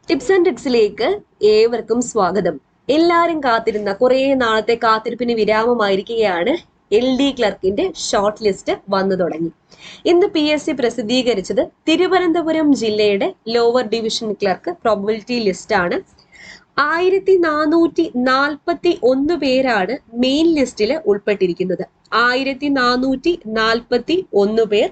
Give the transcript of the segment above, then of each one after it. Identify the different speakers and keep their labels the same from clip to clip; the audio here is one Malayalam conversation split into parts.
Speaker 1: ടിപ്സ് ആൻഡ് ട്രിക്സിലേക്ക് ഏവർക്കും സ്വാഗതം. എല്ലാരും കാത്തിരുന്ന കുറെ നാളത്തെ കാത്തിരിപ്പിന് വിരാമമായിരിക്കുകയാണ് LD ക്ലർക്കിന്റെ ഷോർട്ട് ലിസ്റ്റ് വന്നു തുടങ്ങി. ഇന്ന് PSC പ്രസിദ്ധീകരിച്ചത് തിരുവനന്തപുരം ജില്ലയുടെ lower division clerk probability list ആണ്. 1441 പേരാണ് മെയിൻ ലിസ്റ്റിൽ ഉൾപ്പെട്ടിരിക്കുന്നത്. 1441 പേർ.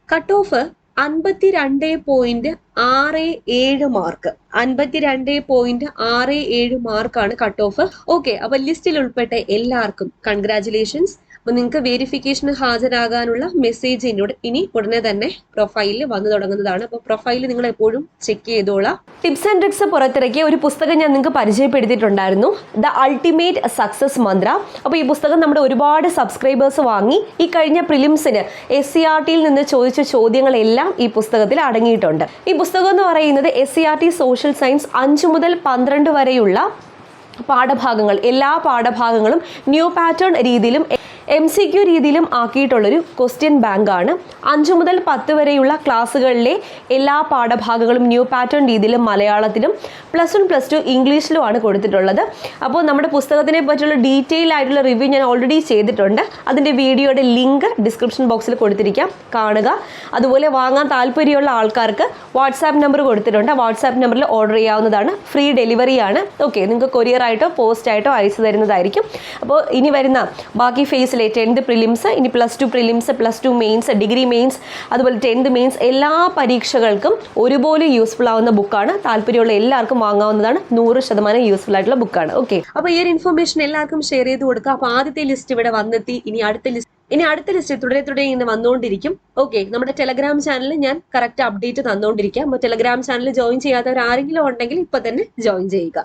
Speaker 1: Cut off 52.67 mark. 52.67 മാർക്കാണ് കട്ട് ഓഫ്. ഓക്കെ, അപ്പൊ ലിസ്റ്റിൽ ഉൾപ്പെട്ട എല്ലാവർക്കും കൺഗ്രാറ്റുലേഷൻസ്. അപ്പൊ നിങ്ങൾക്ക് വെരിഫിക്കേഷന് ഹാജരാകാനുള്ള മെസ്സേജ് ഇനി ഉടനെ തന്നെ പ്രൊഫൈലിൽ വന്നു തുടങ്ങുന്നതാണ്. അപ്പൊ പ്രൊഫൈൽ നിങ്ങൾ എപ്പോഴും ചെക്ക് ചെയ്തോളാം. ടിപ്സ് ആൻഡ് ട്രിക്സ് പുറത്തിറക്കിയ ഒരു പുസ്തകം ഞാൻ നിങ്ങൾക്ക് പരിചയപ്പെടുത്തിയിട്ടുണ്ടായിരുന്നു, ദ അൾട്ടിമേറ്റ് സക്സസ് മന്ത്ര. അപ്പോൾ ഈ പുസ്തകം നമ്മുടെ ഒരുപാട് സബ്സ്ക്രൈബേഴ്സ് വാങ്ങി. ഈ കഴിഞ്ഞ പ്രിലിംസിന് SCRTയിൽ നിന്ന് ചോദിച്ച ചോദ്യങ്ങളെല്ലാം ഈ പുസ്തകത്തിൽ അടങ്ങിയിട്ടുണ്ട്. ഈ പുസ്തകം എന്ന് പറയുന്നത് SCRT സോഷ്യൽ സയൻസ് 5 മുതൽ 12 വരെയുള്ള പാഠഭാഗങ്ങൾ, എല്ലാ പാഠഭാഗങ്ങളും ന്യൂ പാറ്റേൺ രീതിയിലും MCQ രീതിയിലും ആക്കിയിട്ടുള്ളൊരു ക്വസ്റ്റ്യൻ ബാങ്കാണ്. 5 മുതൽ 10 വരെയുള്ള ക്ലാസ്സുകളിലെ എല്ലാ പാഠഭാഗങ്ങളും ന്യൂ പാറ്റേൺ രീതിയിലും മലയാളത്തിലും +1 +2 ഇംഗ്ലീഷിലുമാണ് കൊടുത്തിട്ടുള്ളത്. അപ്പോൾ നമ്മുടെ പുസ്തകത്തിനെ പറ്റിയുള്ള ഡീറ്റെയിൽ ആയിട്ടുള്ള റിവ്യൂ ഞാൻ ഓൾറെഡി ചെയ്തിട്ടുണ്ട്. അതിൻ്റെ വീഡിയോയുടെ ലിങ്ക് ഡിസ്ക്രിപ്ഷൻ ബോക്സിൽ കൊടുത്തിരിക്കാം, കാണുക. അതുപോലെ വാങ്ങാൻ താല്പര്യമുള്ള ആൾക്കാർക്ക് വാട്സാപ്പ് നമ്പർ കൊടുത്തിട്ടുണ്ട്. വാട്സാപ്പ് നമ്പറിൽ ഓർഡർ ചെയ്യാവുന്നതാണ്. ഫ്രീ ഡെലിവറിയാണ്. ഓക്കെ, നിങ്ങൾക്ക് കൊറിയറായിട്ടോ പോസ്റ്റായിട്ടോ അയച്ചു തരുന്നതായിരിക്കും. അപ്പോൾ ഇനി വരുന്ന ബാക്കി ഫേസിലെ 10th പ്രിലിംസ്, ഇനി +2 പ്രിലിംസ്, +2 മെയിൻസ്, ഡിഗ്രി മെയിൻസ്, അതുപോലെ 10th മെയിൻസ്, എല്ലാ പരീക്ഷകൾക്കും ഒരുപോലെ യൂസ്ഫുൾ ആവുന്ന ബുക്കാണ്. താല്പര്യമുള്ള എല്ലാവർക്കും വാങ്ങാവുന്നതാണ്. 100% യൂസ്ഫുൾ ആയിട്ടുള്ള ബുക്കാണ്. ഓക്കെ, അപ്പോൾ ഈ ഒരു ഇൻഫർമേഷൻ എല്ലാവർക്കും ഷെയർ ചെയ്ത് കൊടുക്കുക. അപ്പോൾ ആദ്യത്തെ ലിസ്റ്റ് ഇവിടെ വന്നെത്തി. ഇനി അടുത്ത ലിസ്റ്റ് തുടരെ ഇങ്ങനെ വന്നുകൊണ്ടിരിക്കും. ഓക്കെ, നമ്മുടെ ടെലഗ്രാം ചാനലിൽ ഞാൻ കറക്റ്റ് അപ്ഡേറ്റ് തന്നുകൊണ്ടിരിക്കാം. അപ്പോൾ ടെലഗ്രാം ചാനൽ ജോയിൻ ചെയ്യാത്തവർ ആരെങ്കിലും ഉണ്ടെങ്കിൽ ഇപ്പൊ തന്നെ ജോയിൻ ചെയ്യുക.